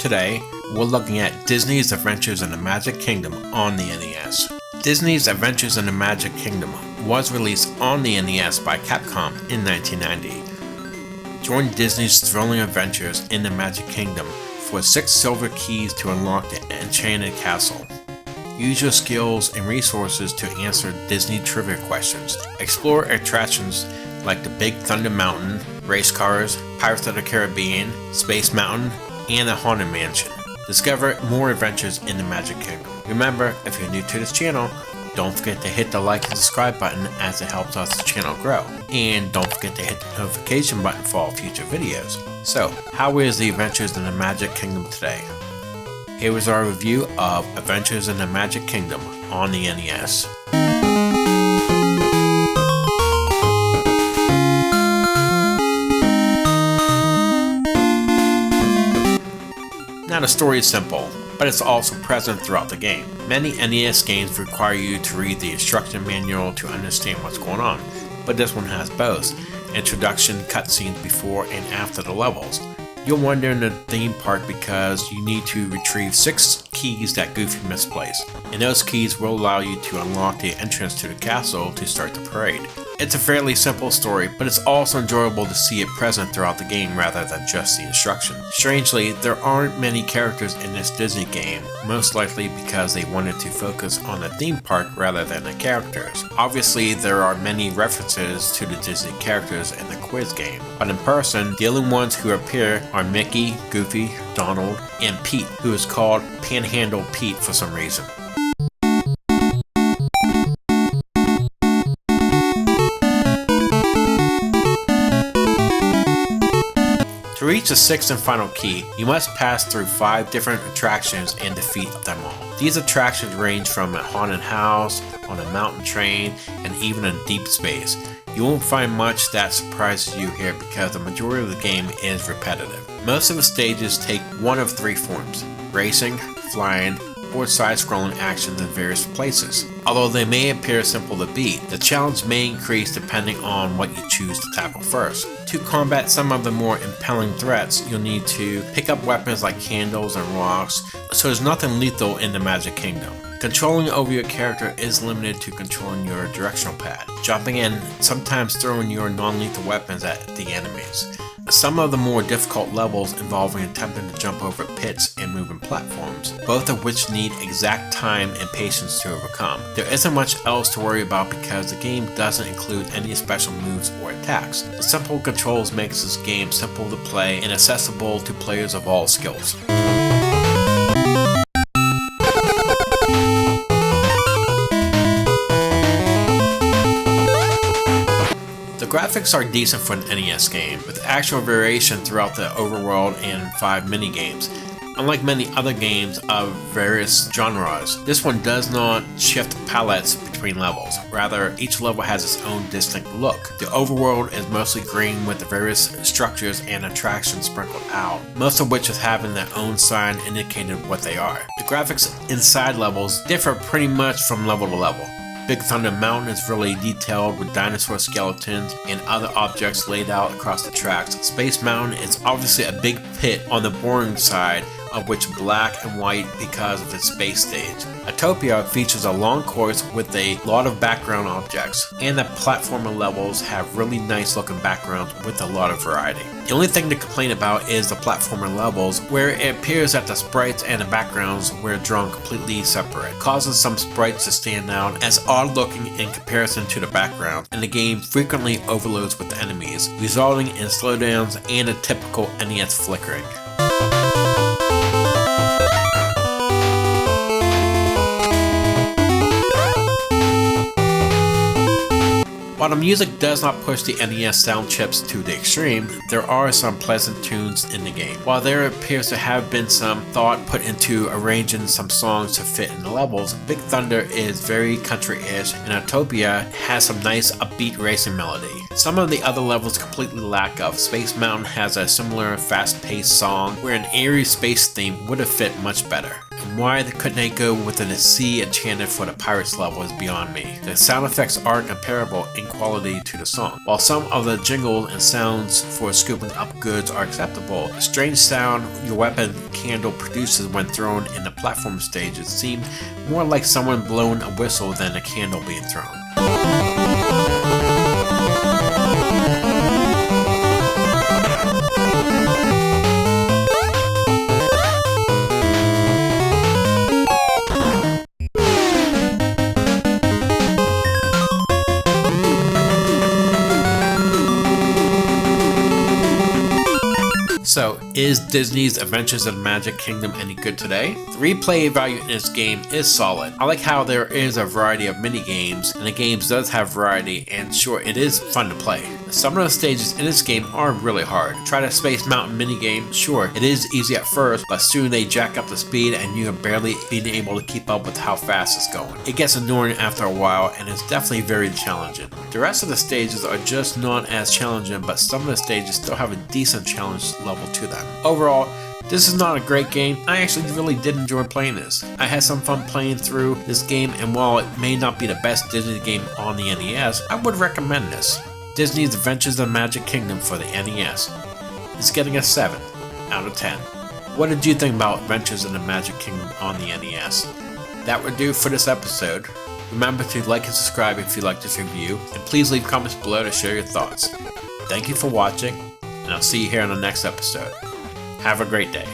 Today, we're looking at Disney's Adventures in the Magic Kingdom on the NES. Disney's Adventures in the Magic Kingdom was released on the NES by Capcom in 1990. Join Disney's thrilling adventures in the Magic Kingdom for 6 silver keys to unlock the enchanted castle. Use your skills and resources to answer Disney trivia questions. Explore attractions like the Big Thunder Mountain, race cars, Pirates of the Caribbean, Space Mountain, and the Haunted Mansion. Discover more adventures in the Magic Kingdom. Remember, if you're new to this channel, don't forget to hit the like and subscribe button as it helps us the channel grow. And don't forget to hit the notification button for all future videos. So, how is the Adventures in the Magic Kingdom today? Here is our review of Adventures in the Magic Kingdom on the NES. Now the story is simple, but it's also present throughout the game. Many NES games require you to read the instruction manual to understand what's going on, but this one has both introduction cutscenes before and after the levels. You'll wander in the theme park because you need to retrieve 6 keys that Goofy misplaced, and those keys will allow you to unlock the entrance to the castle to start the parade. It's a fairly simple story, but it's also enjoyable to see it present throughout the game rather than just the instruction. Strangely, there aren't many characters in this Disney game, most likely because they wanted to focus on the theme park rather than the characters. Obviously, there are many references to the Disney characters in the quiz game, but in person, the only ones who appear are Mickey, Goofy, Donald, and Pete, who is called Panhandle Pete for some reason. To reach the 6th and final key, you must pass through 5 different attractions and defeat them all. These attractions range from a haunted house, on a mountain train, and even in deep space. You won't find much that surprises you here because the majority of the game is repetitive. Most of the stages take one of 3 forms: racing, flying, or side-scrolling actions in various places. Although they may appear simple to beat, the challenge may increase depending on what you choose to tackle first. To combat some of the more impelling threats, you'll need to pick up weapons like candles and rocks, so there's nothing lethal in the Magic Kingdom. Controlling over your character is limited to controlling your directional pad, jumping in, sometimes throwing your non-lethal weapons at the enemies. Some of the more difficult levels involving attempting to jump over pits and moving platforms, both of which need exact time and patience to overcome. There isn't much else to worry about because the game doesn't include any special moves or attacks. The simple controls makes this game simple to play and accessible to players of all skills. The graphics are decent for an NES game, with actual variation throughout the overworld and 5 mini-games. Unlike many other games of various genres, this one does not shift palettes between levels. Rather, each level has its own distinct look. The overworld is mostly green with the various structures and attractions sprinkled out, most of which is having their own sign indicating what they are. The graphics inside levels differ pretty much from level to level. Big Thunder Mountain is really detailed with dinosaur skeletons and other objects laid out across the tracks. Space Mountain is obviously a big pit on the boring side, of which black and white because of its space stage. Autopia features a long course with a lot of background objects, and the platformer levels have really nice looking backgrounds with a lot of variety. The only thing to complain about is the platformer levels, where it appears that the sprites and the backgrounds were drawn completely separate, causing some sprites to stand out as odd looking in comparison to the background, and the game frequently overloads with enemies, resulting in slowdowns and a typical NES flickering. While the music does not push the NES sound chips to the extreme, there are some pleasant tunes in the game. While there appears to have been some thought put into arranging some songs to fit in the levels, Big Thunder is very country-ish and Autopia has some nice upbeat racing melody. Some of the other levels completely lack of. Space Mountain has a similar fast-paced song where an eerie space theme would have fit much better. and why couldn't they go within a sea enchanted for the pirates level is beyond me. The sound effects are comparable in quality to the song. While some of the jingles and sounds for scooping up goods are acceptable, the strange sound your weapon candle produces when thrown in the platform stages seemed more like someone blowing a whistle than a candle being thrown. So, is Disney's Adventures in the Magic Kingdom any good today? The replay value in this game is solid. I like how there is a variety of mini games, and the games does have variety, and sure, it is fun to play. Some of the stages in this game are really hard. Try the Space Mountain mini game, sure, it is easy at first, but soon they jack up the speed and you are barely being able to keep up with how fast it's going. It gets annoying after a while, and it's definitely very challenging. The rest of the stages are just not as challenging, but some of the stages still have a decent challenge level to them. Overall, this is not a great game. I actually really did enjoy playing this. I had some fun playing through this game, and while it may not be the best Disney game on the NES, I would recommend this. Disney's Adventures in the Magic Kingdom for the NES. It's getting a 7 out of 10. What did you think about Adventures in the Magic Kingdom on the NES? That would do for this episode. Remember to like and subscribe if you like this review, and please leave comments below to share your thoughts. Thank you for watching, and I'll see you here on the next episode. Have a great day.